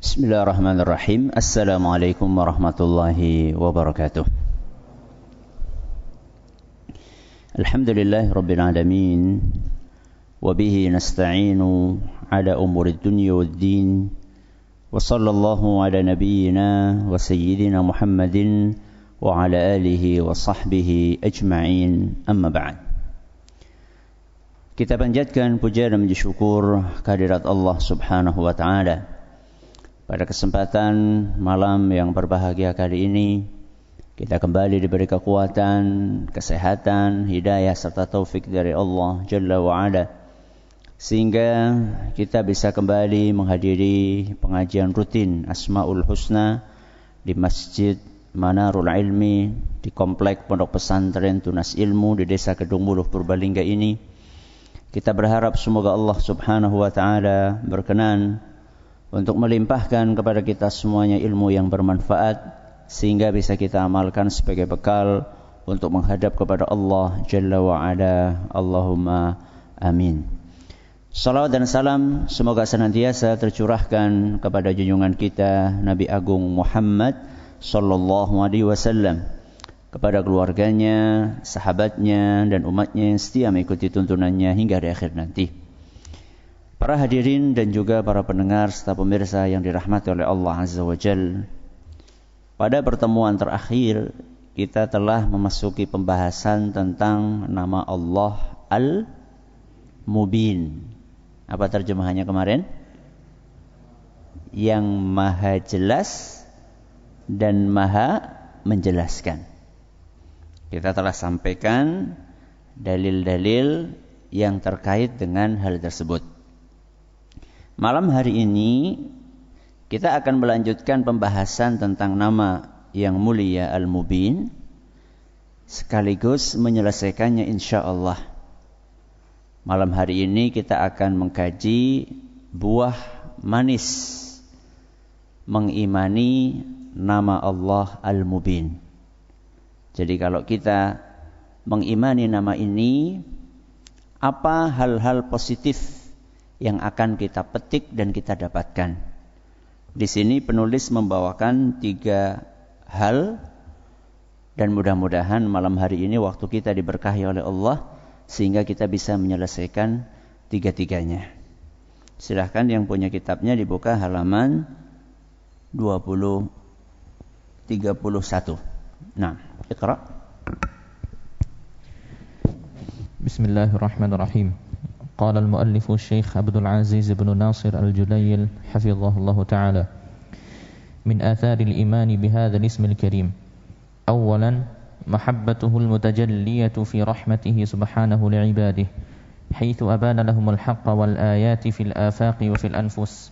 Bismillahirrahmanirrahim. Assalamualaikum warahmatullahi wabarakatuh. Alhamdulillahi rabbil alamin. Wabihi nasta'inu ala umuri dunya waddin. Wa sallallahu ala nabiyyina wa sayyidina Muhammadin wa ala alihi wa sahbihi ajma'in. Amma ba'd. Kita panjatkan puja dan puji syukur kehadirat Allah Subhanahu wa ta'ala. Pada kesempatan malam yang berbahagia kali ini, kita kembali diberi kekuatan, kesehatan, hidayah serta taufik dari Allah Jalla wa'ala, sehingga kita bisa kembali menghadiri pengajian rutin Asmaul Husna di Masjid Manarul Ilmi di Komplek Pondok Pesantren Tunas Ilmu di Desa Kedung Muluh Purbalingga ini. Kita berharap semoga Allah Subhanahu wa ta'ala berkenan untuk melimpahkan kepada kita semuanya ilmu yang bermanfaat, sehingga bisa kita amalkan sebagai bekal untuk menghadap kepada Allah Jalla wa'ala. Allahumma amin. Salawat dan salam semoga senantiasa tercurahkan kepada junjungan kita Nabi Agung Muhammad sallallahu alaihi wasallam, kepada keluarganya, sahabatnya, dan umatnya yang setia mengikuti tuntunannya hingga di akhir nanti. Para hadirin dan juga para pendengar serta pemirsa yang dirahmati oleh Allah Azza wa Jalla, pada pertemuan terakhir kita telah memasuki pembahasan tentang nama Allah Al-Mubin. Apa terjemahannya kemarin? Yang maha jelas dan maha menjelaskan. Kita telah sampaikan dalil-dalil yang terkait dengan hal tersebut. Malam hari ini kita akan melanjutkan pembahasan tentang nama yang mulia Al-Mubin, sekaligus menyelesaikannya insyaAllah. Malam hari ini kita akan mengkaji buah manis mengimani nama Allah Al-Mubin. Jadi kalau kita mengimani nama ini, apa hal-hal positif yang akan kita petik dan kita dapatkan? Di sini penulis membawakan 3 hal, dan mudah-mudahan malam hari ini waktu kita diberkahi oleh Allah sehingga kita bisa menyelesaikan 3-tiganya. Silahkan yang punya kitabnya dibuka halaman 31. Nah, Iqra. Bismillahirrahmanirrahim. قال المؤلف الشيخ عبد العزيز بن ناصر الجليل حفظه الله تعالى: من آثار الإيمان بهذا الاسم الكريم: أولا محبته المتجلية في رحمته سبحانه لعباده، حيث أبان لهم الحق والآيات في الآفاق وفي الأنفس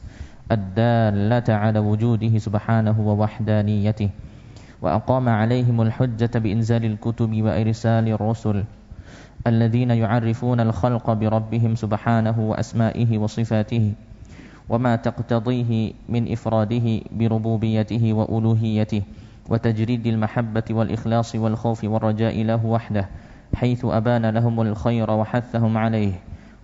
الدالة على وجوده سبحانه ووحدانيته، وأقام عليهم الحجة بإنزال الكتب وإرسال الرسل الذين يعرفون الخلق بربهم سبحانه وأسمائه وصفاته وما تقتضيه من إفراده بربوبيته وألوهيته، وتجريد المحبة والإخلاص والخوف والرجاء له وحده، حيث أبان لهم الخير وحثهم عليه،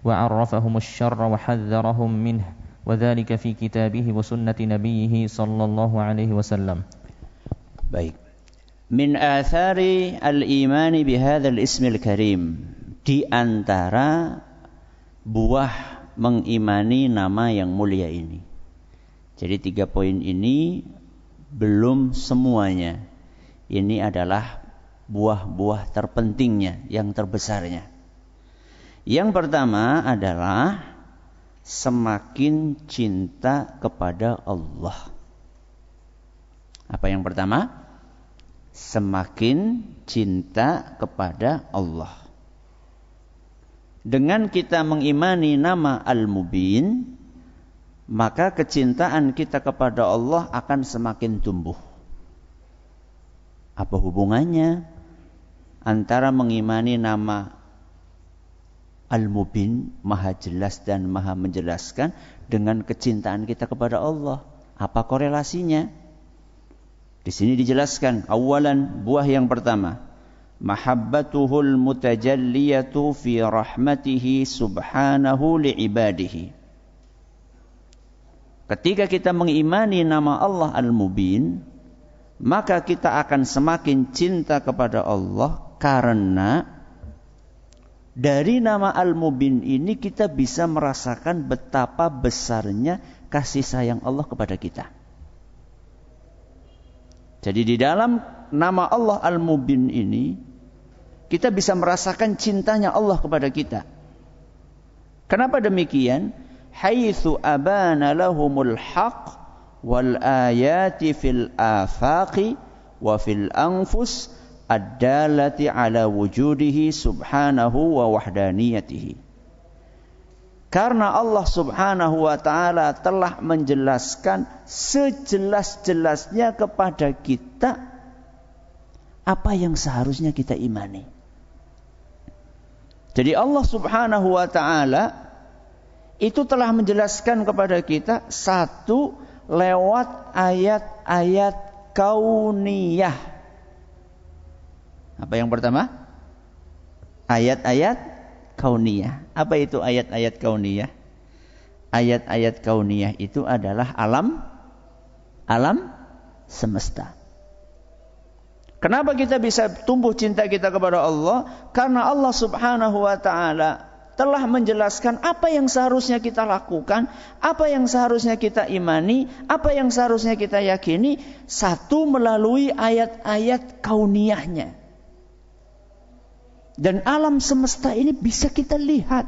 وعرفهم الشر وحذرهم منه، وذلك في كتابه وسنة نبيه صلى الله عليه وسلم. Baik. Min athari al-imani bihadzal ismil karim, di antara buah mengimani nama yang mulia ini. Jadi 3 poin ini belum semuanya. Ini adalah buah-buah terpentingnya, yang terbesarnya. Yang pertama adalah semakin cinta kepada Allah. Apa yang pertama? Semakin cinta kepada Allah. Dengan kita mengimani nama Al-Mubin, maka kecintaan kita kepada Allah akan semakin tumbuh. Apa hubungannya antara mengimani nama Al-Mubin, maha jelas dan maha menjelaskan, dengan kecintaan kita kepada Allah? Apa korelasinya? Di sini dijelaskan, awalan, buah yang pertama, mahabbatuhul mutajalliyatu fi rahmatihi subhanahu li'ibadihi. Ketika kita mengimani nama Allah Al-Mubin, maka kita akan semakin cinta kepada Allah, karena dari nama Al-Mubin ini kita bisa merasakan betapa besarnya kasih sayang Allah kepada kita. Jadi di dalam nama Allah Al-Mubin ini kita bisa merasakan cintanya Allah kepada kita. Kenapa demikian? Haitsu abana lahumul haqq wal ayati fil afaqi wa fil anfus ad-dalati ala wujudihi subhanahu wa wahdaniyatihi. Karena Allah subhanahu wa ta'ala telah menjelaskan sejelas-jelasnya kepada kita apa yang seharusnya kita imani. Jadi Allah subhanahu wa ta'ala itu telah menjelaskan kepada kita, satu, lewat ayat-ayat kauniyah. Apa yang pertama? Ayat-ayat kauniyah. Apa itu ayat-ayat kauniyah? Ayat-ayat kauniyah itu adalah alam semesta. Kenapa kita bisa tumbuh cinta kita kepada Allah? Karena Allah subhanahu wa ta'ala telah menjelaskan apa yang seharusnya kita lakukan, apa yang seharusnya kita imani, apa yang seharusnya kita yakini, satu melalui ayat-ayat kauniyahnya. Dan alam semesta ini bisa kita lihat,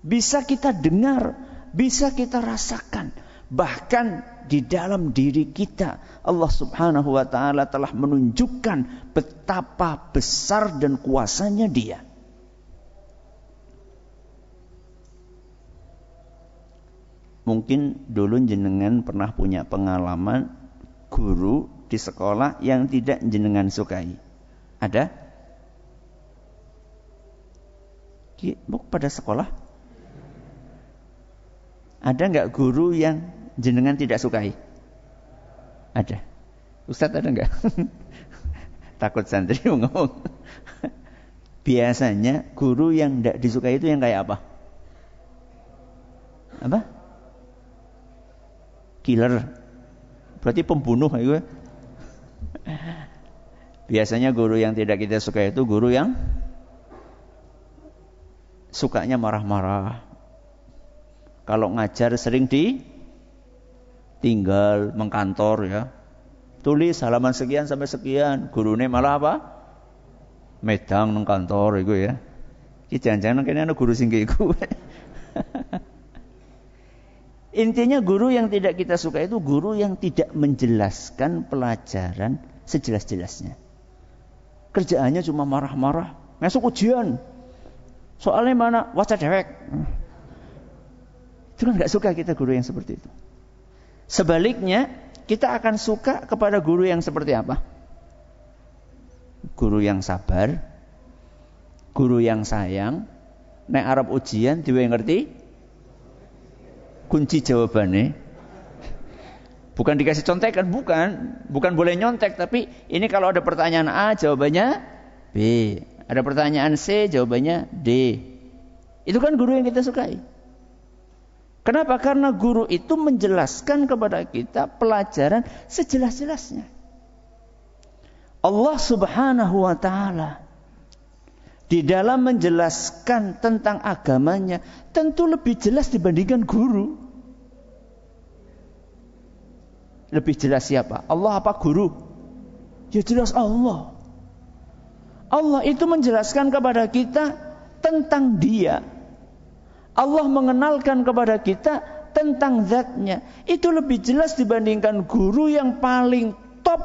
bisa kita dengar, bisa kita rasakan. Bahkan di dalam diri kita, Allah subhanahu wa ta'ala telah menunjukkan betapa besar dan kuasanya Dia. Mungkin dulu jenengan pernah punya pengalaman guru di sekolah yang tidak jenengan sukai. Ada? Pada sekolah? Ada nggak guru yang jenengan tidak sukai? Ada. Ustadz ada nggak? Takut santri ngomong. Biasanya guru yang tidak disukai itu yang kayak apa? Apa? Killer. Berarti pembunuh ya. Biasanya guru yang tidak kita suka itu guru yang sukanya marah-marah. Kalau ngajar sering ditinggal, mengkantor ya. Tulis halaman sekian sampai sekian. Gurune malah apa? Medang nang kantor itu ya. Iki jangan-jangan kene ana guru sing iku. Intinya guru yang tidak kita suka itu guru yang tidak menjelaskan pelajaran sejelas-jelasnya. Kerjaannya cuma marah-marah. Masuk ujian. Soalnya mana? Waca dewek. Itu kan gak suka kita guru yang seperti itu. Sebaliknya, kita akan suka kepada guru yang seperti apa? Guru yang sabar, guru yang sayang. Nek arep ujian dhewe ngerti kunci jawabannya. Bukan dikasih contekan, bukan boleh nyontek, tapi ini kalau ada pertanyaan A jawabannya B, ada pertanyaan C jawabannya D. Itu kan guru yang kita sukai. Kenapa? Karena guru itu menjelaskan kepada kita pelajaran sejelas-jelasnya. Allah subhanahu wa ta'ala di dalam menjelaskan tentang agamanya tentu lebih jelas dibandingkan guru. Lebih jelas siapa? Allah apa guru? Ya jelas Allah. Allah itu menjelaskan kepada kita tentang Dia. Allah mengenalkan kepada kita tentang zatnya. Itu lebih jelas dibandingkan guru yang paling top,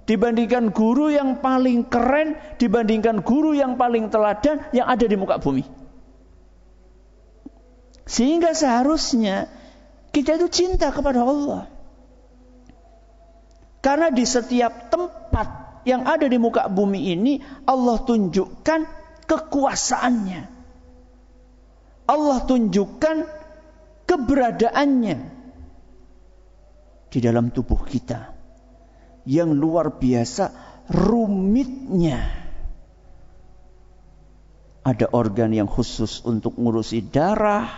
dibandingkan guru yang paling keren, dibandingkan guru yang paling teladan yang ada di muka bumi. Sehingga seharusnya kita itu cinta kepada Allah. Karena di setiap tempat yang ada di muka bumi ini Allah tunjukkan kekuasaannya. Allah tunjukkan keberadaannya di dalam tubuh kita yang luar biasa rumitnya. Ada organ yang khusus untuk ngurusi darah,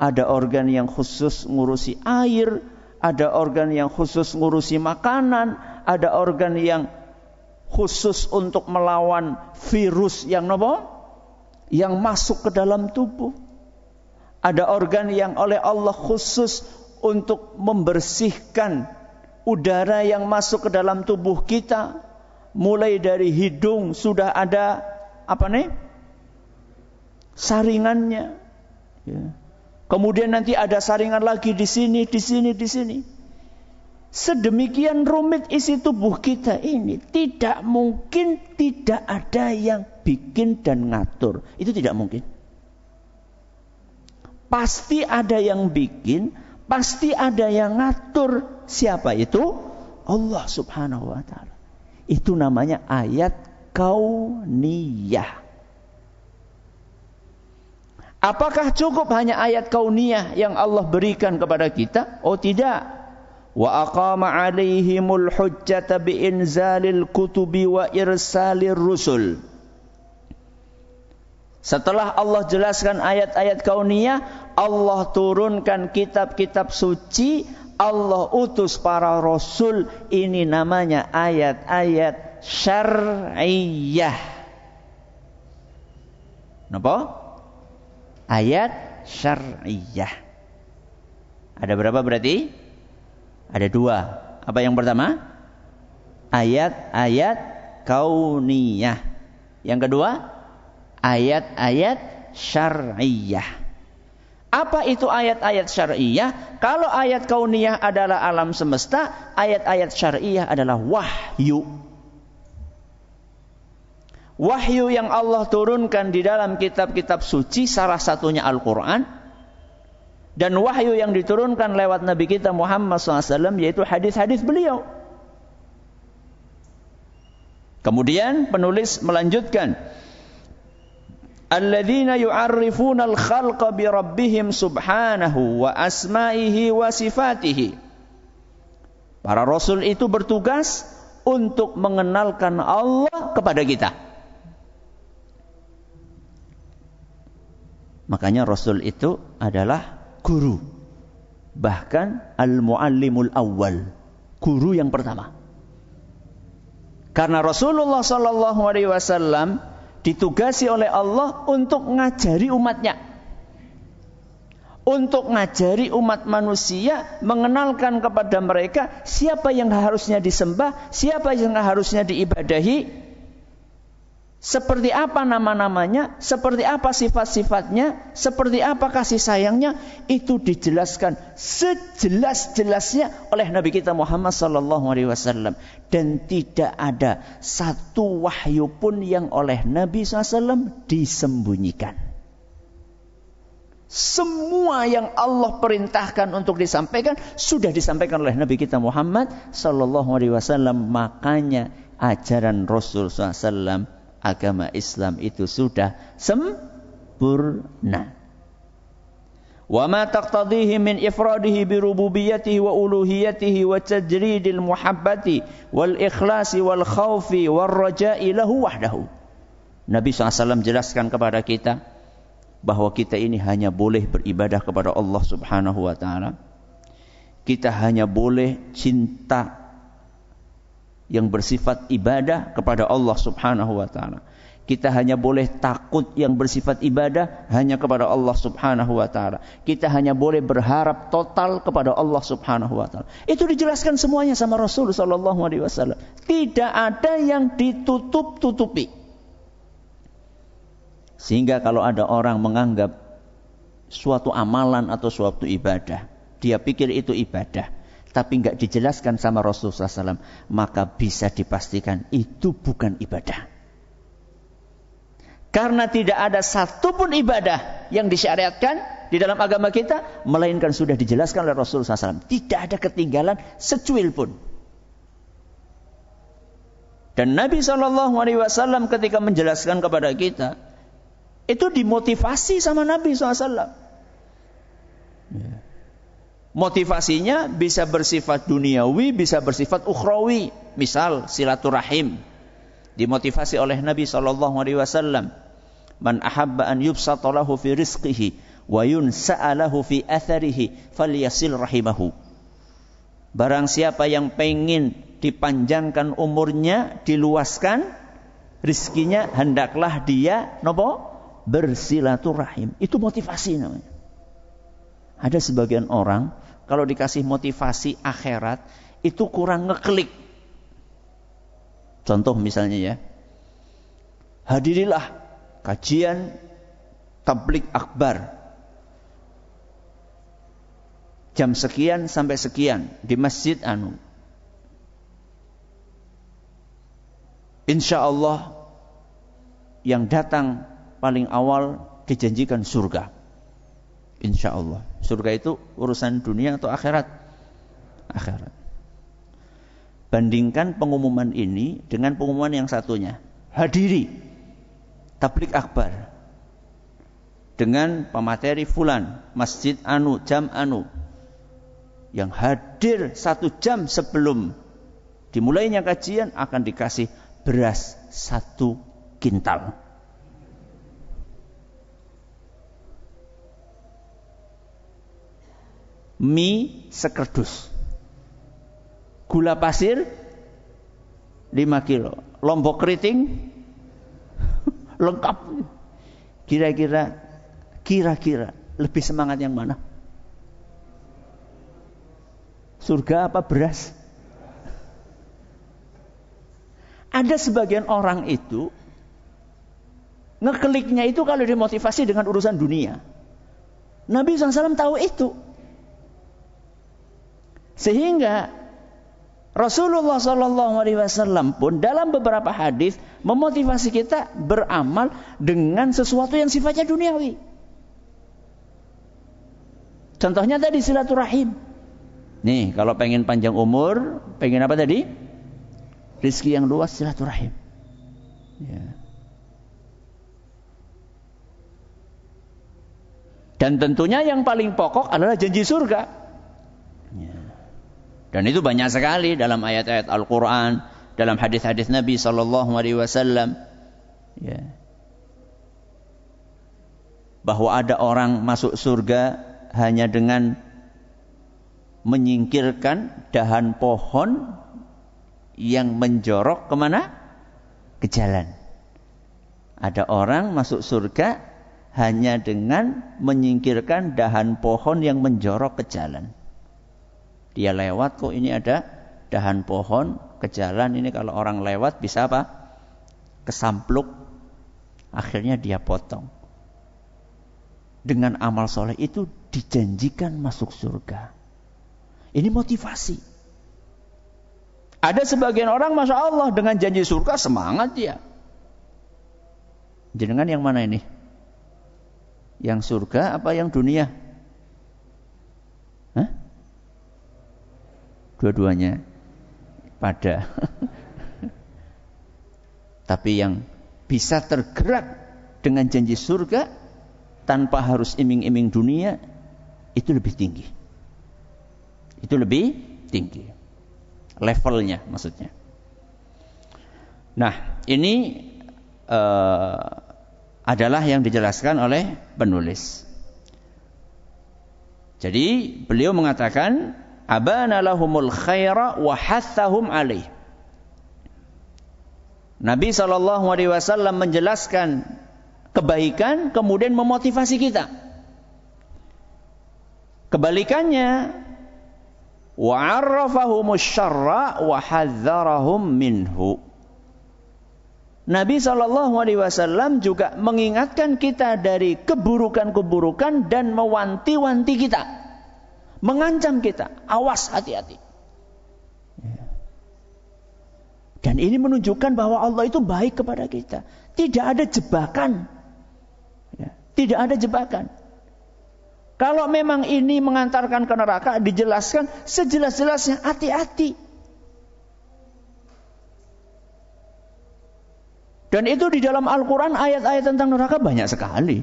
Ada organ yang khusus ngurusi air, ada organ yang khusus ngurusi makanan, ada organ yang khusus untuk melawan virus yang yang masuk ke dalam tubuh. Ada organ yang oleh Allah khusus untuk membersihkan udara yang masuk ke dalam tubuh kita. Mulai dari hidung sudah ada saringannya. Ya. Kemudian nanti ada saringan lagi di sini, di sini, di sini. Sedemikian rumit isi tubuh kita ini, tidak mungkin tidak ada yang bikin dan ngatur. Itu tidak mungkin. Pasti ada yang bikin, pasti ada yang ngatur. Siapa itu? Allah Subhanahu wa ta'ala. Itu namanya ayat kauniyah. Apakah cukup hanya ayat kauniyah yang Allah berikan kepada kita? Oh tidak. Wa aqama 'alaihimul hujjata bi inzalil kutubi wa irsalir rusul. Setelah Allah jelaskan ayat-ayat kauniyah, Allah turunkan kitab-kitab suci, Allah utus para rasul. Ini namanya ayat-ayat syar'iyah. Napa? Ayat syar'iyah. Ada berapa berarti? Ada 2. Apa yang pertama? Ayat-ayat kauniyah. Yang kedua? Ayat-ayat syar'iyah. Apa itu ayat-ayat syar'iyah? Kalau ayat kauniyah adalah alam semesta, ayat-ayat syar'iyah adalah wahyu. Wahyu yang Allah turunkan di dalam kitab-kitab suci, salah satunya Al-Quran. Dan wahyu yang diturunkan lewat Nabi kita Muhammad SAW, yaitu hadis-hadis beliau. Kemudian penulis melanjutkan, alladzina yu'arrifuna al-khalqa bi rabbihim subhanahu wa asma'ihi wa sifatihi. Para rasul itu bertugas untuk mengenalkan Allah kepada kita. Makanya Rasul itu adalah guru. Bahkan al-muallimul awal. Guru yang pertama. Karena Rasulullah SAW ditugasi oleh Allah untuk ngajari umatnya. Untuk ngajari umat manusia, mengenalkan kepada mereka siapa yang harusnya disembah, siapa yang harusnya diibadahi, seperti apa nama-namanya, seperti apa sifat-sifatnya, seperti apa kasih sayangnya, itu dijelaskan sejelas-jelasnya oleh Nabi kita Muhammad SAW. Dan tidak ada satu wahyu pun yang oleh Nabi SAW disembunyikan. Semua yang Allah perintahkan untuk disampaikan sudah disampaikan oleh Nabi kita Muhammad SAW. Makanya ajaran Rasul SAW, agama Islam itu sudah sempurna. Wa ma taqtadihi min ifradihi bi rububiyyatihi wa uluhiyyatihi wa tajridil muhabbati wal ikhlasi wal khaufi war raja'i lahu wahdahu. Nabi SAW jelaskan kepada kita bahwa kita ini hanya boleh beribadah kepada Allah Subhanahu wa ta'ala. Kita hanya boleh cinta yang bersifat ibadah kepada Allah Subhanahu wa ta'ala. Kita hanya boleh takut yang bersifat ibadah hanya kepada Allah Subhanahu wa ta'ala. Kita hanya boleh berharap total kepada Allah Subhanahu wa ta'ala. Itu dijelaskan semuanya sama Rasul sallallahu alaihi wasallam. Tidak ada yang ditutup-tutupi. Sehingga kalau ada orang menganggap suatu amalan atau suatu ibadah, dia pikir itu ibadah, tapi enggak dijelaskan sama Rasulullah SAW, maka bisa dipastikan itu bukan ibadah. Karena tidak ada satupun ibadah yang disyariatkan di dalam agama kita, melainkan sudah dijelaskan oleh Rasulullah SAW. Tidak ada ketinggalan secuil pun. Dan Nabi SAW ketika menjelaskan kepada kita, itu dimotivasi sama Nabi SAW. Motivasinya bisa bersifat duniawi, bisa bersifat ukhrawi. Misal silaturahim, dimotivasi oleh Nabi SAW. Man ahabba an yubsata lahu fi rizqihi wa yunsa'alahu fi atharihi falyasil rahimahu. Barang siapa yang pengen dipanjangkan umurnya, diluaskan rizkinya, hendaklah dia bersilaturahim. Itu motivasi namanya. Ada sebagian orang kalau dikasih motivasi akhirat itu kurang ngeklik. Contoh misalnya ya, hadirilah kajian tabligh akbar jam sekian sampai sekian di masjid anu. Insya Allah yang datang paling awal dijanjikan surga. Insya Allah. Surga itu urusan dunia atau akhirat? Akhirat. Bandingkan pengumuman ini dengan pengumuman yang satunya. Hadiri tabligh akbar dengan pemateri fulan, masjid anu, jam anu. Yang hadir 1 jam sebelum dimulainya kajian akan dikasih beras 1 kintal. Mie sekerdus. Gula pasir 5 kilo. Lombok keriting lengkap. Kira-kira lebih semangat yang mana? Surga apa beras? Ada sebagian orang itu ngekliknya itu kalau dimotivasi dengan urusan dunia. Nabi SAW tahu itu. Sehingga Rasulullah SAW pun dalam beberapa hadis memotivasi kita beramal dengan sesuatu yang sifatnya duniawi. Contohnya tadi silaturahim. Nih, kalau pengen panjang umur, pengen apa tadi? Rizki yang luas, silaturahim. Ya. Dan tentunya yang paling pokok adalah janji surga. Ya. Dan itu banyak sekali dalam ayat-ayat Al-Quran, dalam hadis-hadis Nabi SAW. Ya. Bahwa ada orang masuk surga hanya dengan menyingkirkan dahan pohon yang menjorok kemana? Ke jalan. Ada orang masuk surga hanya dengan menyingkirkan dahan pohon yang menjorok ke jalan. Dia lewat, kok ini ada dahan pohon ke jalan, ini kalau orang lewat bisa apa? Kesampluk. Akhirnya dia potong. Dengan amal soleh itu dijanjikan masuk surga. Ini motivasi. Ada sebagian orang, Masya Allah, dengan janji surga semangat dia. Jenengan yang mana ini? Yang surga apa yang dunia? Hah? Dua-duanya pada. Tapi yang bisa tergerak dengan janji surga tanpa harus iming-iming dunia, itu lebih tinggi. Itu lebih tinggi levelnya maksudnya. Nah, ini adalah yang dijelaskan oleh penulis. Jadi beliau mengatakan abana lahumul khaira wa hathahum alaih. Nabi SAW menjelaskan kebaikan kemudian memotivasi kita. Kebalikannya, wa'arrafahumus syarra wa hadzarahum minhu. Nabi SAW juga mengingatkan kita dari keburukan-keburukan dan mewanti-wanti kita, mengancam kita, awas, hati-hati. Dan ini menunjukkan bahwa Allah itu baik kepada kita. Tidak ada jebakan. Tidak ada jebakan. Kalau memang ini mengantarkan ke neraka, dijelaskan sejelas-jelasnya, hati-hati. Dan itu di dalam Al-Quran ayat-ayat tentang neraka banyak sekali.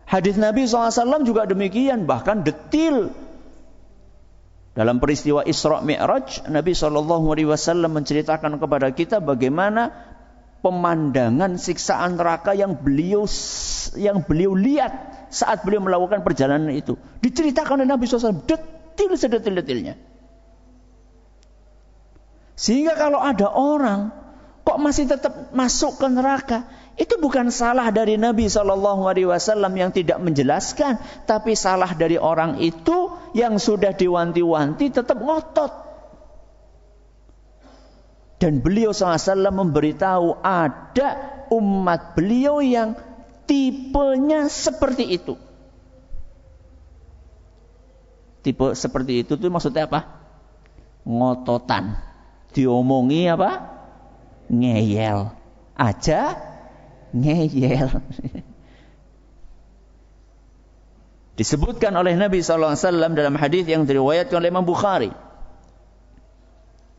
Hadis Nabi SAW juga demikian, bahkan detil. Dalam peristiwa Isra Mi'raj, Nabi SAW menceritakan kepada kita bagaimana pemandangan siksaan neraka yang beliau lihat saat beliau melakukan perjalanan itu. Diceritakan oleh Nabi SAW detil sedetil-detilnya. Sehingga kalau ada orang kok masih tetap masuk ke neraka, itu bukan salah dari Nabi SAW yang tidak menjelaskan, tapi salah dari orang itu yang sudah diwanti-wanti tetap ngotot. Dan beliau SAW memberitahu ada umat beliau yang tipenya seperti itu. Tipe seperti itu tuh maksudnya apa? Ngototan. Diomongi apa? Ngeyel. Aja ngeyel. Disebutkan oleh Nabi SAW dalam hadis yang diriwayatkan oleh Imam Bukhari.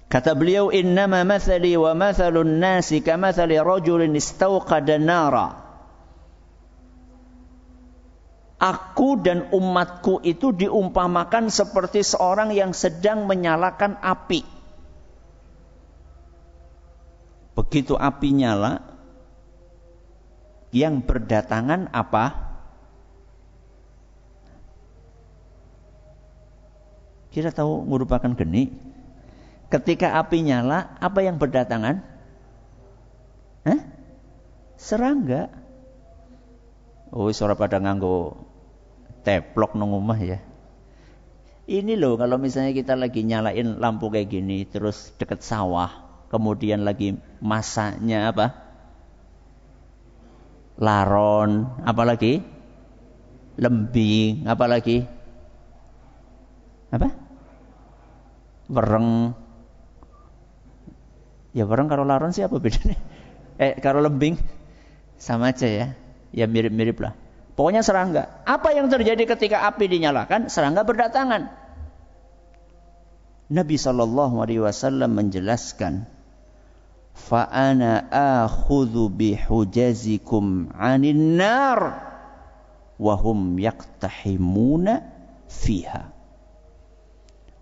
Kata beliau, innama mathali wa mathalun nasi kamathali rajulin istawqada nara. Aku dan umatku itu diumpamakan seperti seorang yang sedang menyalakan api. Begitu api nyala, yang berdatangan apa? Kira tahu merupakan geni? Ketika api nyala, apa yang berdatangan? Serangga. Oh, suara pada nganggo teplok nang omah ya. Ini loh, kalau misalnya kita lagi nyalain lampu kayak gini, terus deket sawah, kemudian lagi masaknya apa? Laron, apalagi? Lembing, apalagi? Apa? Wereng. Ya wereng karo laron sih apa bedanya? Karo lembing sama aja ya. Ya mirip-mirip lah. Pokoknya serangga. Apa yang terjadi ketika api dinyalakan? Serangga berdatangan. Nabi SAW menjelaskan, fa ana akhudhu bihujazikum 'anin nar wa hum yaqtahimuna fiha.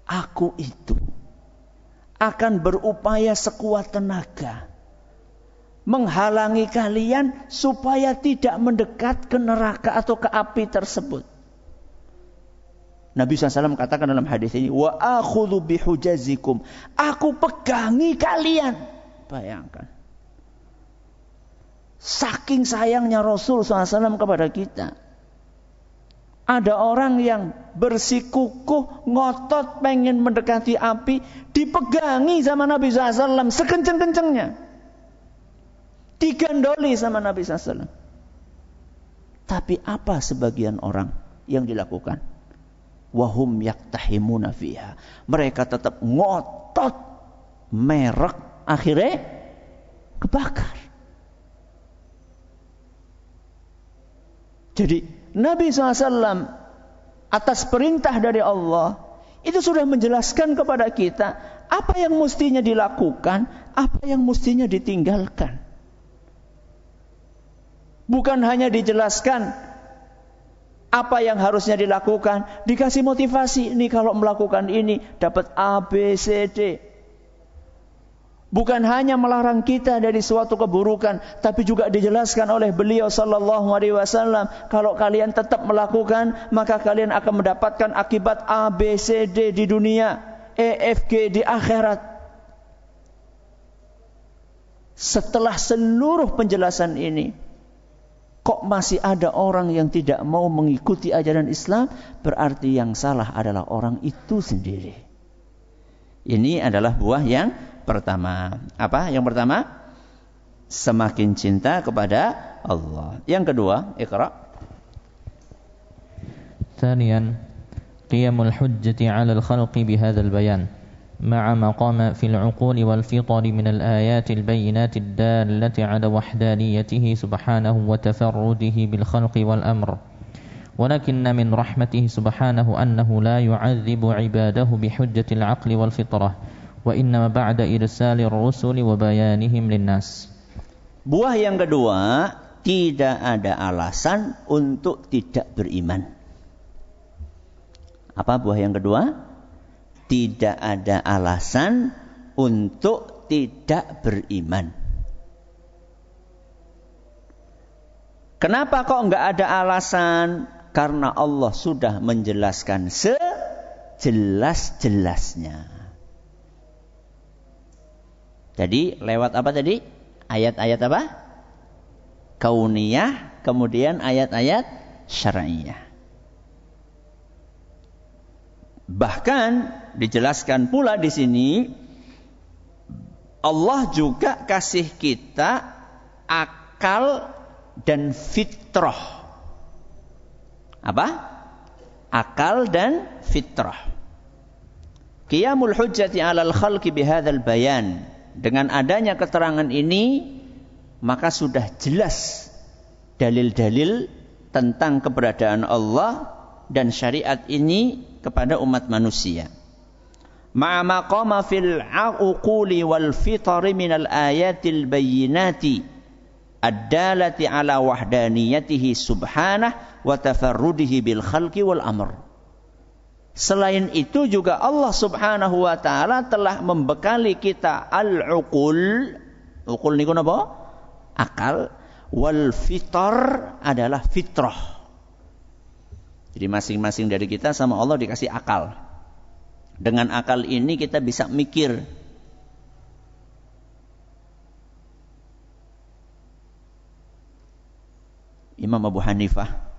Aku itu akan berupaya sekuat tenaga menghalangi kalian supaya tidak mendekat ke neraka atau ke api tersebut. Nabi SAW katakan dalam hadis ini, wa akhudhu bihujazikum, aku pegangi kalian. Bayangkan, saking sayangnya Rasul SAW kepada kita. Ada orang yang bersikukuh, ngotot, pengen mendekati api, dipegangi sama Nabi SAW sekenceng-kencengnya. Digandoli sama Nabi SAW. Tapi apa sebagian orang yang dilakukan? Wahum yaktahimuna fiha. Mereka tetap ngotot, merek, akhirnya kebakar. Jadi Nabi SAW atas perintah dari Allah itu sudah menjelaskan kepada kita apa yang mestinya dilakukan, apa yang mestinya ditinggalkan. Bukan hanya dijelaskan apa yang harusnya dilakukan, dikasih motivasi, ini kalau melakukan ini dapat A, B, C, D. Bukan hanya melarang kita dari suatu keburukan, tapi juga dijelaskan oleh beliau sallallahu alaihi wasallam, kalau kalian tetap melakukan, maka kalian akan mendapatkan akibat A, B, C, D di dunia, E, F, G di akhirat. Setelah seluruh penjelasan ini, kok masih ada orang yang tidak mau mengikuti ajaran Islam, berarti yang salah adalah orang itu sendiri. Ini adalah buah yang pertama. Apa? Yang pertama, semakin cinta kepada Allah. Yang kedua, Iqra. Thaniyan, qiyamul hujjati 'ala al-khalqi bihadha al-bayan ma'a ma qama fi al-'uqul wal fitar min al-ayat al-bayyinat ad-dallati 'ala wahdaniyatihi subhanahu wa tafarrudihi bil khalqi wal amr. ولكن من رحمته سبحانه أنه لا يعذب عباده بحجة العقل والفطرة وإنما بعد إرسال الرسل وبيانهم للناس. Buah yang kedua, tidak ada alasan untuk tidak beriman. Apa buah yang kedua? Tidak ada alasan untuk tidak beriman. Kenapa kok enggak ada alasan? Karena Allah sudah menjelaskan sejelas-jelasnya. Jadi lewat apa tadi? Ayat-ayat apa? Kauniyah, kemudian ayat-ayat syar'iyah. Bahkan dijelaskan pula di sini Allah juga kasih kita akal dan fitrah. Apa? Akal dan fitrah. Qiyamul hujjati 'alal khalqi bihadzal bayan. Dengan adanya keterangan ini maka sudah jelas dalil-dalil tentang keberadaan Allah dan syariat ini kepada umat manusia. Ma'a maqama fil 'uquli wal fitri minal ayatil bayyinati ad-dalati 'ala wahdaniyatihi subhanahu wa tafarrudihi bil khalqi wal amr. Selain itu juga Allah Subhanahu wa taala telah membekali kita al-uqul. Uqul niku napa? Akal. Wal fitr adalah fitrah. Jadi masing-masing dari kita sama Allah dikasih akal. Dengan akal ini kita bisa mikir. Imam Abu Hanifah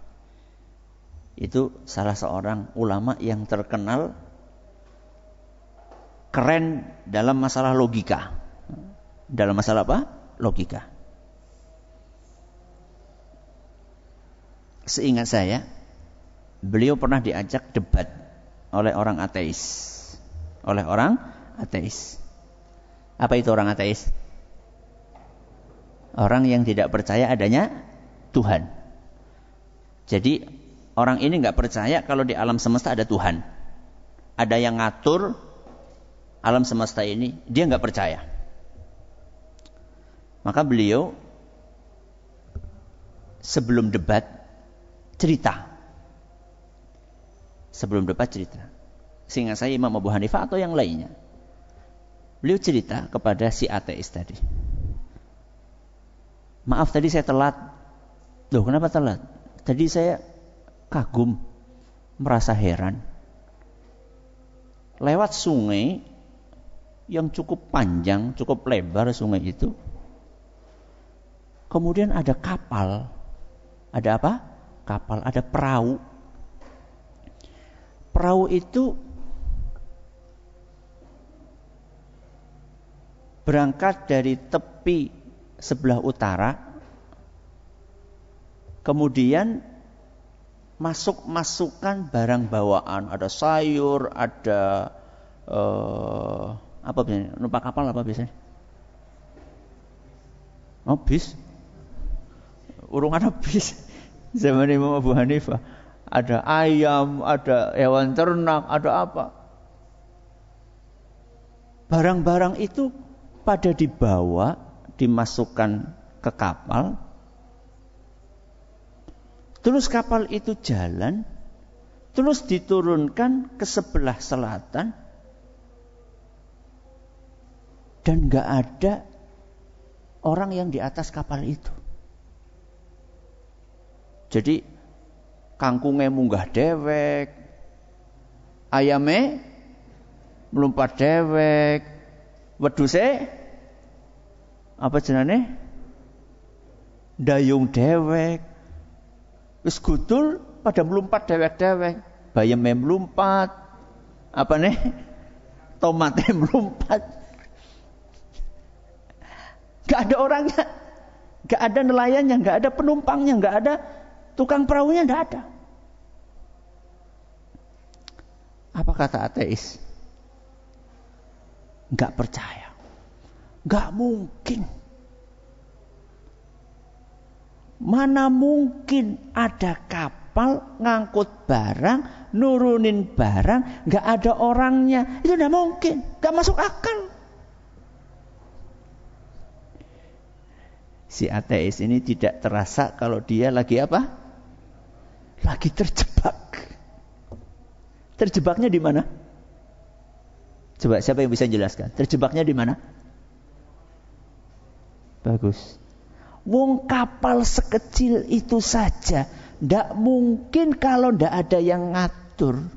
itu salah seorang ulama yang terkenal keren dalam masalah logika. Dalam masalah apa? Logika. Seingat saya, beliau pernah diajak debat oleh orang ateis. Oleh orang ateis. Apa itu orang ateis? Orang yang tidak percaya adanya Tuhan. Jadi orang ini nggak percaya kalau di alam semesta ada Tuhan. Ada yang ngatur alam semesta ini. Dia nggak percaya. Maka beliau sebelum debat cerita. Sebelum debat cerita. Seingat saya Imam Abu Hanifah atau yang lainnya. Beliau cerita kepada si ateis tadi. Maaf tadi saya telat. Loh kenapa telat? Tadi saya kagum, merasa heran. Lewat sungai yang cukup panjang, cukup lebar sungai itu. Kemudian ada kapal. Ada apa? Kapal, ada perahu. Perahu itu berangkat dari tepi sebelah utara. Kemudian masukkan barang bawaan, ada sayur, ada apa biasanya? Numpak kapal apa biasanya? Oh, bis. Urung ada bis. Zaman Imam Abu Hanifah. Ada ayam, ada hewan ternak, ada apa? Barang-barang itu pada dibawa, dimasukkan ke kapal. Terus kapal itu jalan, terus diturunkan ke sebelah selatan, dan gak ada orang yang di atas kapal itu. Jadi kangkungnya munggah dewek, ayamnya melompat dewek, wedhuse apa jenenge? Dayung dewek. Wis gudul pada melompat dewek-dewek. Bayeme melompat. Apa nih? Tomatnya melompat. Gak ada orangnya. Gak ada nelayannya, gak ada penumpangnya, gak ada tukang perahunya, gak ada. Apa kata ateis? Gak percaya. Gak mungkin. Mana mungkin ada kapal ngangkut barang, nurunin barang, gak ada orangnya. Itu tidak mungkin, gak masuk akal. Si ateis ini tidak terasa kalau dia lagi apa? Lagi terjebak. Terjebaknya di mana? Coba siapa yang bisa jelaskan? Terjebaknya di mana? Bagus. Wong kapal sekecil itu saja, ndak mungkin kalau ndak ada yang ngatur.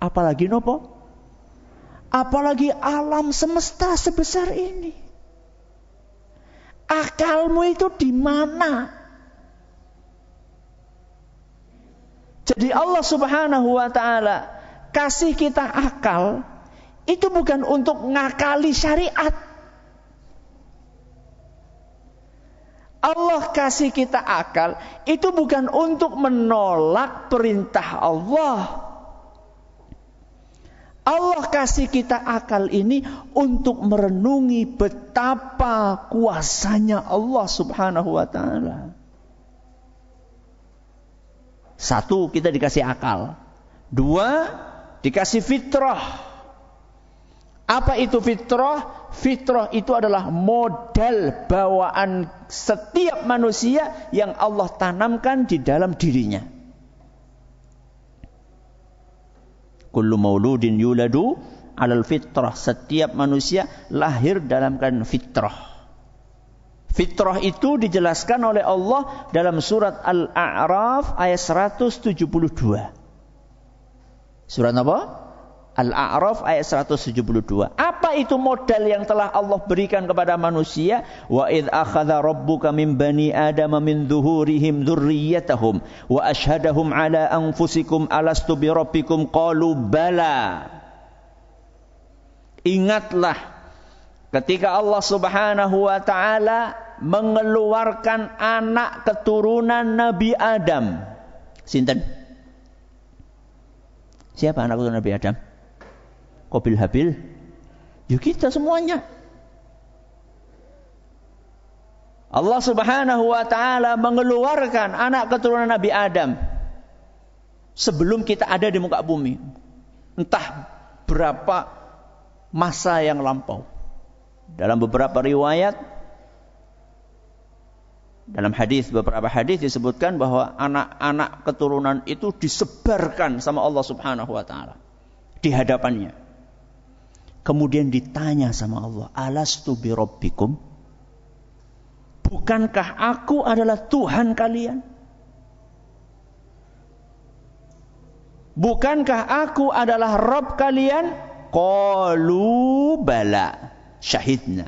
Apalagi nopo? Apalagi alam semesta sebesar ini. Akalmu itu di mana? Jadi Allah Subhanahu wa taala kasih kita akal itu bukan untuk ngakali syariat. Allah kasih kita akal itu bukan untuk menolak perintah Allah. Allah kasih kita akal ini untuk merenungi betapa kuasanya Allah Subhanahu wa taala. Satu, kita dikasih akal. Dua, dikasih fitrah. Apa itu fitrah? Fitrah itu adalah modal bawaan setiap manusia yang Allah tanamkan di dalam dirinya. Kullu mauludin yuladu alal fitrah. Setiap manusia lahir dalam keadaan fitrah. Fitrah itu dijelaskan oleh Allah dalam surat Al-A'raf ayat 172. Surat apa? Al-A'raf ayat 172. Apa itu modal yang telah Allah berikan kepada manusia? Wa idh akhadha rabbuka min bani adama min dhuhurihim dhurriyyatahum wa ashhadahum ala anfusikum alastu bi rabbikum qalu bala. Ingatlah ketika Allah Subhanahu wa taala mengeluarkan anak keturunan Nabi Adam. Sinten? Siapa anak keturunan Nabi Adam? Qabil Habil? Ya kita semuanya. Allah Subhanahu wa taala mengeluarkan anak keturunan Nabi Adam sebelum kita ada di muka bumi. Entah berapa masa yang lampau. Dalam beberapa riwayat, dalam hadis, beberapa hadis disebutkan bahwa anak-anak keturunan itu disebarkan sama Allah Subhanahu wa taala di hadapannya. Kemudian ditanya sama Allah, alastu bi rabbikum? Bukankah aku adalah Tuhan kalian? Bukankah aku adalah Rabb kalian? Qalu bala, syahidna.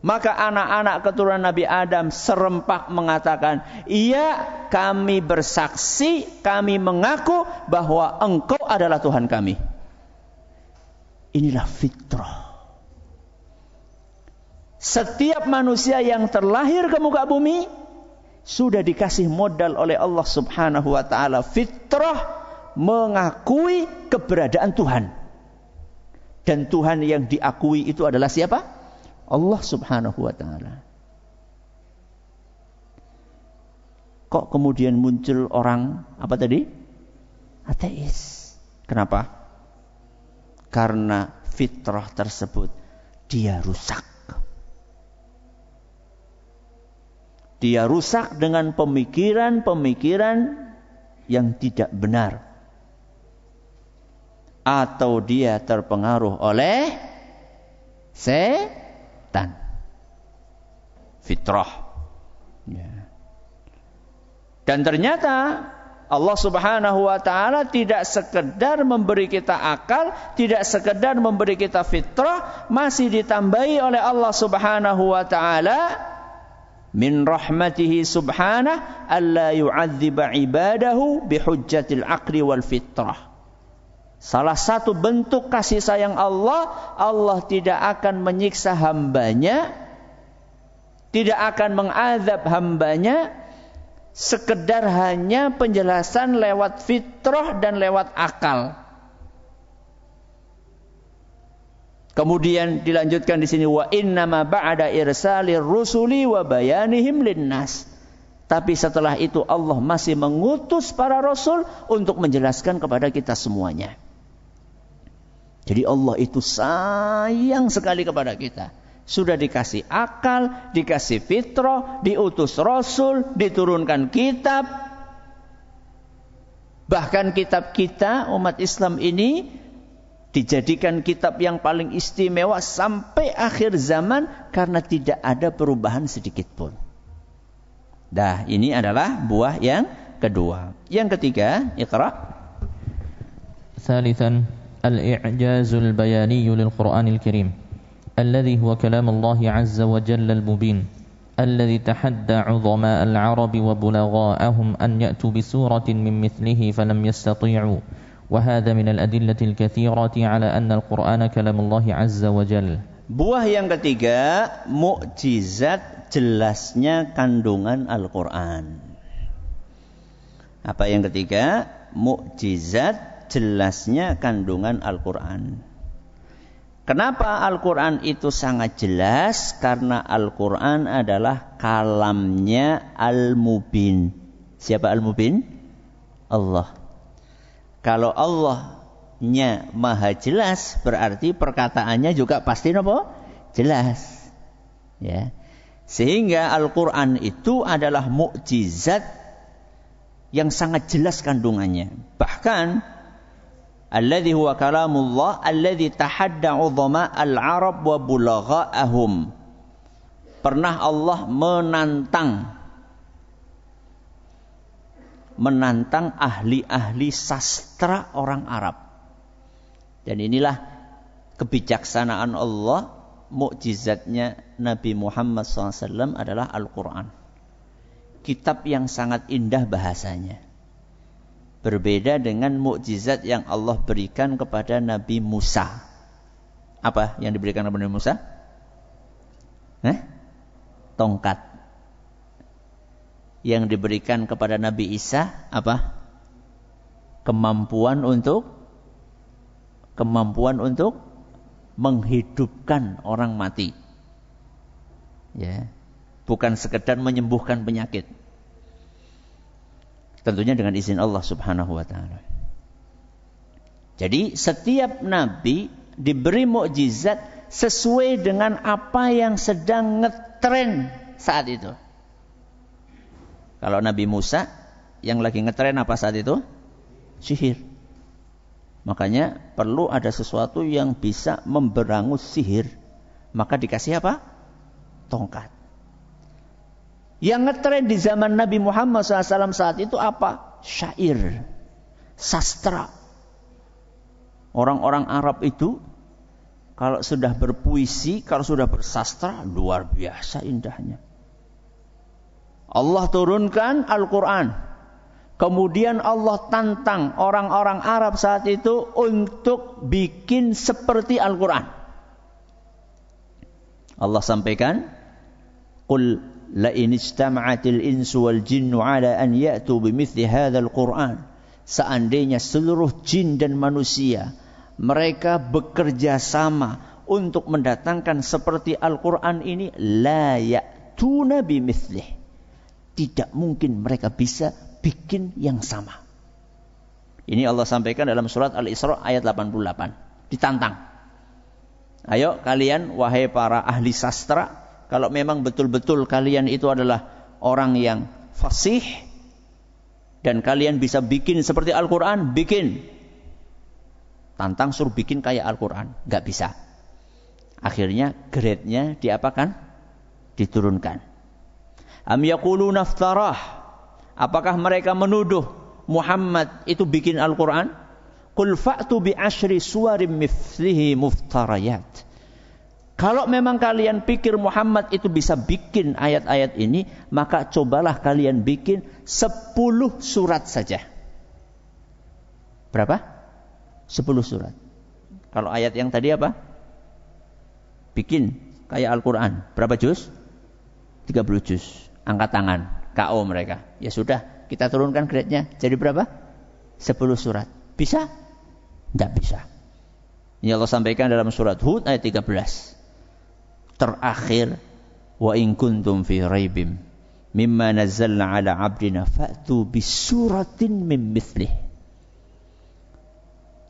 Maka anak-anak keturunan Nabi Adam serempak mengatakan, iya, kami bersaksi, kami mengaku bahwa engkau adalah Tuhan kami. Inilah fitrah. Setiap manusia yang terlahir ke muka bumi sudah dikasih modal oleh Allah Subhanahu wa taala fitrah mengakui keberadaan Tuhan. Dan Tuhan yang diakui itu adalah siapa? Allah Subhanahu wa taala. Kok kemudian muncul orang apa tadi? Ateis. Kenapa? Karena fitrah tersebut dia rusak. Dia rusak dengan pemikiran-pemikiran yang tidak benar. Atau dia terpengaruh oleh setan. Fitrah. Ya. Dan ternyata Allah Subhanahu wa taala tidak sekedar memberi kita akal, tidak sekedar memberi kita fitrah, masih ditambahi oleh Allah Subhanahu wa taala min rahmatihi subhanah alla yu'adziba ibadahu bihujjatil aqli wal fitrah. Salah satu bentuk kasih sayang Allah, Allah tidak akan menyiksa hambanya, tidak akan mengazab hambanya sekedar hanya penjelasan lewat fitrah dan lewat akal. Kemudian dilanjutkan di sini wa innama ba'da irsalir rusuli wa bayanihim linnas. Tapi setelah itu Allah masih mengutus para rasul untuk menjelaskan kepada kita semuanya. Jadi Allah itu sayang sekali kepada kita. Sudah dikasih akal, dikasih fitrah, diutus rasul, diturunkan kitab. Bahkan kitab kita umat Islam ini dijadikan kitab yang paling istimewa sampai akhir zaman karena tidak ada perubahan sedikit pun. Dah, ini adalah buah yang kedua. Yang ketiga, Iqra. Thalithan, al-i'jazul bayani lil Qur'anil Karim, alladhi huwa kalam Allah azza wa jalla al-mubin, alladhi tahadda 'udhama al-'arab wa bulagha'ahum an ya'tu bi suratin min mithlihi falam yastati'u. وهذا من الأدلة الكثيرة على أن القرآن كلام الله عز وجل. Buah yang ketiga, mukjizat jelasnya kandungan Al-Quran. Apa yang ketiga? Mukjizat jelasnya kandungan Al-Quran. Kenapa Al-Quran itu sangat jelas? Karena Al-Quran adalah kalamnya Al-Mubin. Siapa Al-Mubin? Allah. Kalau Allahnya maha jelas, berarti perkataannya juga pasti apa? Jelas. Ya. Sehingga Al-Quran itu adalah mukjizat yang sangat jelas kandungannya. Bahkan alladzi huwa kalamullah alladzi tahadda 'udhama al-'arab wa bulagha'ahum. Pernah Allah menantang ahli-ahli sastra orang Arab. Dan inilah kebijaksanaan Allah, mukjizatnya Nabi Muhammad SAW adalah Al-Quran. Kitab yang sangat indah bahasanya. Berbeda dengan mukjizat yang Allah berikan kepada Nabi Musa. Apa yang diberikan kepada Nabi Musa? Tongkat. Yang diberikan kepada Nabi Isa apa? Kemampuan untuk menghidupkan orang mati. Ya. Bukan sekedar menyembuhkan penyakit. Tentunya dengan izin Allah Subhanahu wa taala. Jadi setiap nabi diberi mukjizat sesuai dengan apa yang sedang ngetren saat itu. Kalau Nabi Musa yang lagi ngetren apa saat itu? Sihir. Makanya perlu ada sesuatu yang bisa memberangus sihir. Maka dikasih apa? Tongkat. Yang ngetren di zaman Nabi Muhammad SAW saat itu apa? Syair. Sastra. Orang-orang Arab itu kalau sudah berpuisi, kalau sudah bersastra, luar biasa indahnya. Allah turunkan Al-Quran. Kemudian Allah tantang orang-orang Arab saat itu untuk bikin seperti Al-Quran. Allah sampaikan, Qul la in istama'atil insu wal jinnu ala an ya'tu bimithli hadzal Qur'an. Seandainya seluruh jin dan manusia mereka bekerja sama untuk mendatangkan seperti Al-Quran ini, la ya'tuna bimithlihi. Tidak mungkin mereka bisa bikin yang sama. Ini Allah sampaikan dalam surat Al-Isra ayat 88. Ditantang. Ayo kalian wahai para ahli sastra, kalau memang betul-betul kalian itu adalah orang yang fasih dan kalian bisa bikin seperti Al-Quran, bikin. Tantang suruh bikin kayak Al-Quran, enggak bisa. Akhirnya grade-nya diapakan? Diturunkan. Am yaquluna iftarah. Apakah mereka menuduh Muhammad itu bikin Al-Quran? Qul fa'tu bi asyri suwarim mithlihi muftarayat. Kalau memang kalian pikir Muhammad itu bisa bikin ayat-ayat ini, maka cobalah kalian bikin 10 surat saja. Berapa? 10 surat. Kalau ayat yang tadi apa? Bikin kayak Al-Quran. Berapa juz? 30 juz. Angkat tangan, KO mereka. Ya sudah, kita turunkan grade-nya. Jadi berapa? 10 surat. Bisa? Tidak bisa. Ini Allah sampaikan dalam surat Hud ayat 13. Terakhir, wa in kuntum fi raibim mimma nazzalna ala abdina fa'tu bisuratin min mithlih.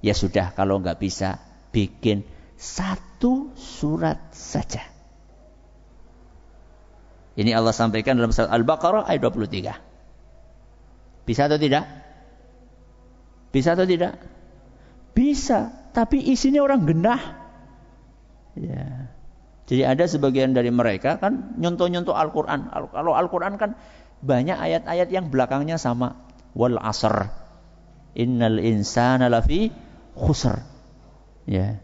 Ya sudah, kalau enggak bisa, bikin 1 surat saja. Ini Allah sampaikan dalam surat Al-Baqarah ayat 23. Bisa atau tidak? Bisa atau tidak? Bisa. tapi isinya orang genah. Ya. Jadi ada sebagian dari mereka kan nyontoh-nyontoh Al-Quran. Kalau Al-Quran kan banyak ayat-ayat yang belakangnya sama. Wal asr. Innal insana lafi khusr. Ya.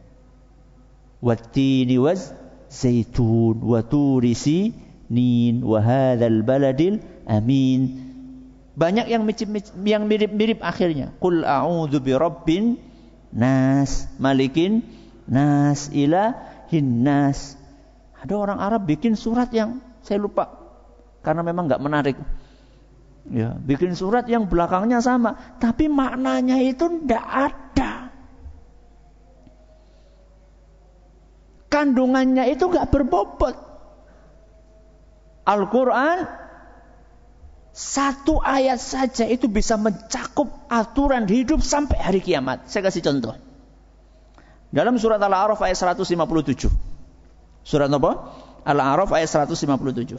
Wattini waz zaitun wa turisi nin wa hadzal baladil amin. Banyak yang mirip-mirip akhirnya. Qul a'udzu birabbin nas, malikin nas, ilahin nas. Ada orang Arab bikin surat yang saya lupa karena memang enggak menarik. Ya, bikin surat yang belakangnya sama, tapi maknanya itu enggak ada. Kandungannya itu enggak berbobot. Al-Quran satu ayat saja itu bisa mencakup aturan hidup sampai hari kiamat. Saya kasih contoh. Dalam surat Al-A'raf ayat 157. Surat apa? Al-A'raf ayat 157.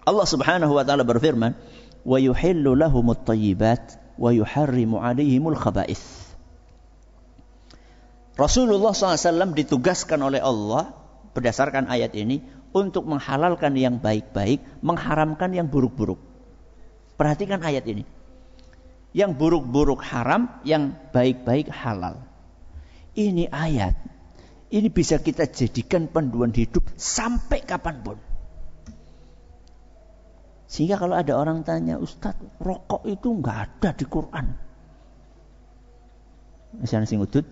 Allah Subhanahu wa taala berfirman, "Wa yuhillu lahumut thayyibat wa yuharrimu 'alaihimul khaba'ith." Rasulullah SAW ditugaskan oleh Allah berdasarkan ayat ini untuk menghalalkan yang baik-baik, mengharamkan yang buruk-buruk. Perhatikan ayat ini. Yang buruk-buruk haram, yang baik-baik halal. Ini ayat, ini bisa kita jadikan panduan hidup sampai kapanpun. Sehingga kalau ada orang tanya, Ustaz, rokok itu enggak ada di Quran. Misalnya sing udut,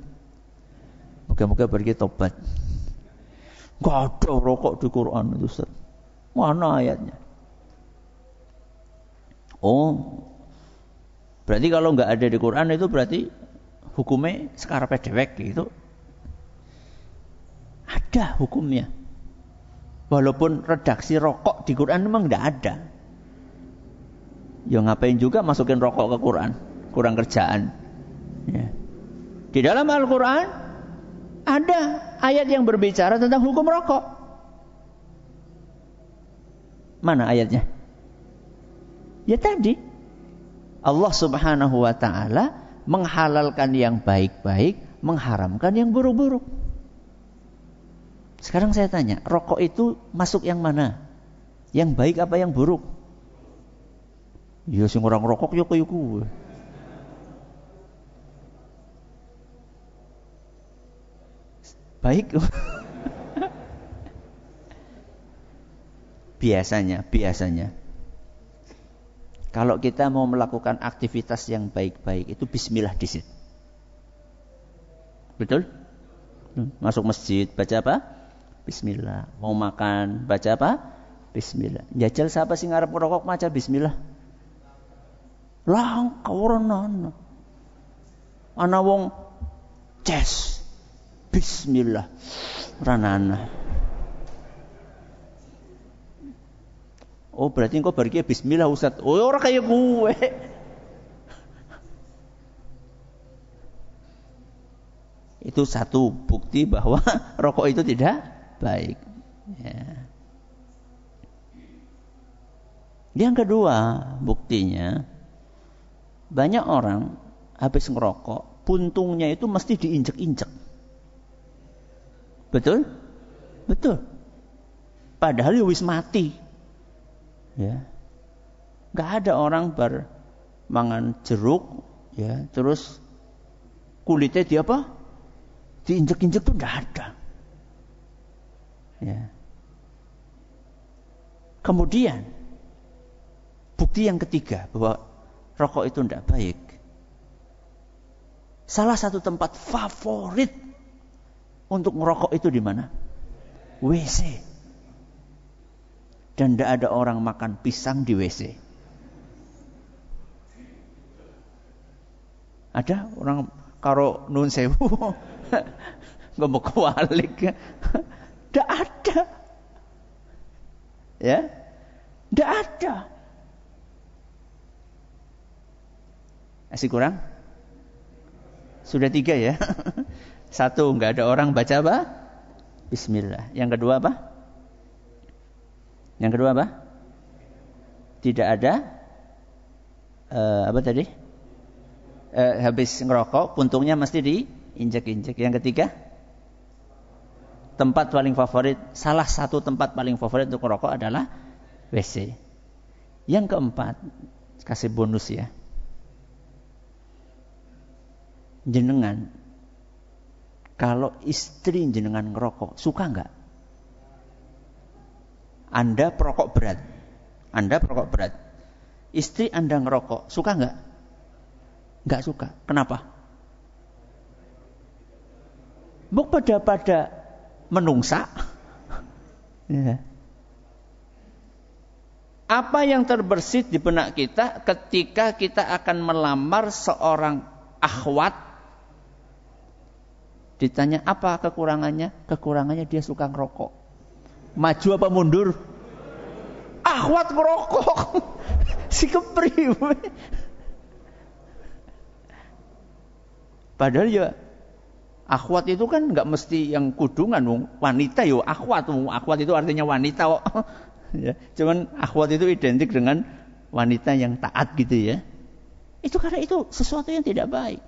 moga-moga pergi tobat. Enggak ada rokok di Quran itu, Ustaz. Mana ayatnya? Oh, berarti kalau enggak ada di Quran itu berarti hukumnya sekarepe dewek gitu. Ada hukumnya. Walaupun redaksi rokok di Quran memang enggak ada. Ya ngapain juga masukin rokok ke Quran? Kurang kerjaan. Ya. Di dalam Al-Quran ada ayat yang berbicara tentang hukum rokok. Mana ayatnya? Ya tadi. Allah Subhanahu wa ta'ala menghalalkan yang baik-baik, mengharamkan yang buruk-buruk. Sekarang saya tanya, rokok itu masuk yang mana? Yang baik apa yang buruk? Ya sing orang rokok ya kaya kuwe. Baik. Biasanya kalau kita mau melakukan aktivitas yang baik-baik itu bismillah di situ. Betul? Masuk masjid baca apa? Bismillah. Mau makan baca apa? Bismillah. Jajal siapa sing ngarep ngerokok maca bismillah? Lang kawarana. Ana wong ces. Bismillah. Ranana. Oh berarti engkau pergi bismillah Ustaz. Oh ora kaya gue. Itu satu bukti bahwa rokok itu tidak baik. Ya. Yang kedua buktinya, banyak orang habis ngerokok, puntungnya itu mesti diinjek-injek. Betul? Betul. Padahal ya wis mati. Ya. Enggak ada orang mangan jeruk ya, terus kulitnya dia apa? Diinjek-injek tuh enggak ada. Ya. Kemudian bukti yang ketiga bahwa rokok itu enggak baik. Salah satu tempat favorit untuk merokok itu di mana? WC. Dan tidak ada orang makan pisang di WC. Ada orang karo nun sewu nggak mau kewalik. Tidak ada. Ya, tidak ada. Masih kurang? Sudah 3 ya. 1, nggak ada orang baca apa? Bismillah. Yang kedua apa? Yang kedua apa? Tidak ada apa tadi? habis ngerokok, puntungnya mesti diinjek-injek. Yang ketiga, tempat paling favorit, salah satu tempat paling favorit untuk ngerokok adalah WC. Yang keempat, kasih bonus ya. Jenengan, kalau istri jenengan ngerokok, suka enggak? Anda perokok berat. Istri Anda ngerokok, suka enggak? Enggak suka. Kenapa? Buk pada menungsa. Ya. Apa yang terbersit di benak kita ketika kita akan melamar seorang akhwat? Ditanya apa kekurangannya? Kekurangannya dia suka ngerokok. Maju apa mundur? Akhwat ngerokok. Si kepriwe. Padahal ya akhwat itu kan enggak mesti yang kudungan, wanita yo akhwat. Akhwat itu artinya wanita kok. Ya, cuman akhwat itu identik dengan wanita yang taat gitu ya. Itu karena itu sesuatu yang tidak baik.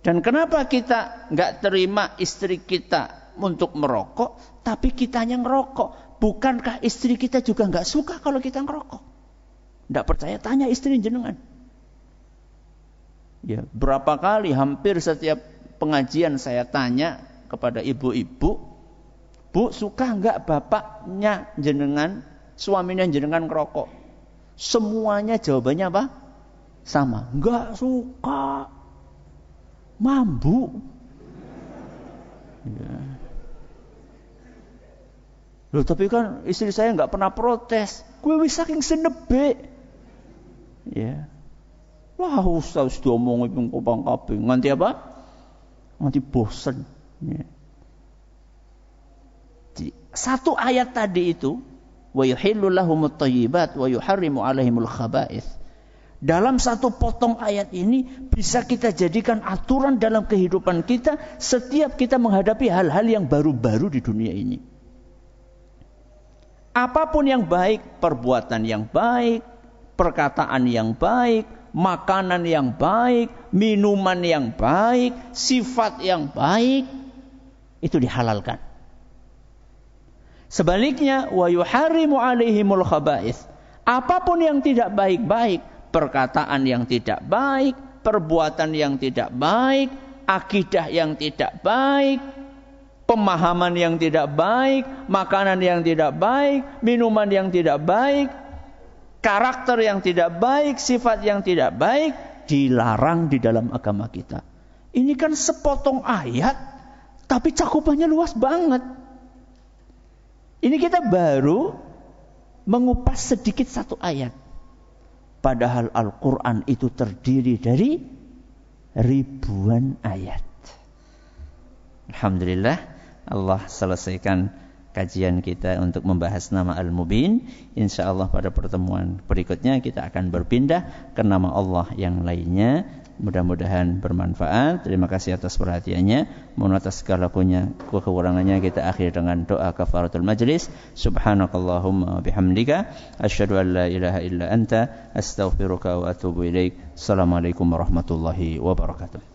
Dan kenapa kita enggak terima istri kita untuk merokok, tapi kitanya ngerokok? Bukankah istri kita juga enggak suka kalau kita ngerokok? Enggak percaya, tanya istri jenengan. Ya, berapa kali hampir setiap pengajian saya tanya kepada ibu-ibu, Bu, suka enggak bapaknya jenengan, suaminya jenengan ngerokok? Semuanya jawabannya apa? Sama, enggak suka. Mambu. Ya. Loh, tapi kan istri saya enggak pernah protes. Gue wis saking senebe. Ya. Wah, ustaz diomongin ping kopang kabeh. Nganti apa? Nganti bosen. Ya. Jadi, satu ayat tadi itu, wa yuhillu lahumut thayyibat wa yuharrimu 'alaihimul khaba'its. Dalam satu potong ayat ini bisa kita jadikan aturan dalam kehidupan kita setiap kita menghadapi hal-hal yang baru-baru di dunia ini. Apapun yang baik, perbuatan yang baik, perkataan yang baik, makanan yang baik, minuman yang baik, sifat yang baik, itu dihalalkan. Sebaliknya, wa yuharrimu 'alaihimul khaba'its. Apapun yang tidak baik-baik, perkataan yang tidak baik, perbuatan yang tidak baik, akidah yang tidak baik, pemahaman yang tidak baik, makanan yang tidak baik, minuman yang tidak baik, karakter yang tidak baik, sifat yang tidak baik, dilarang di dalam agama kita. Ini kan sepotong ayat, tapi cakupannya luas banget. Ini kita baru mengupas sedikit satu ayat. Padahal Al-Quran itu terdiri dari ribuan ayat. Alhamdulillah, Allah selesaikan kajian kita untuk membahas nama Al-Mubin. InsyaAllah pada pertemuan berikutnya kita akan berpindah ke nama Allah yang lainnya. Mudah-mudahan bermanfaat. Terima kasih atas perhatiannya. Mohon atas segala kekurangannya kita akhir dengan doa kafaratul majlis. Subhanakallahumma bihamdika asyhadu an la ilaha illa anta astaghfiruka wa atubu ilaik. Assalamualaikum warahmatullahi wabarakatuh.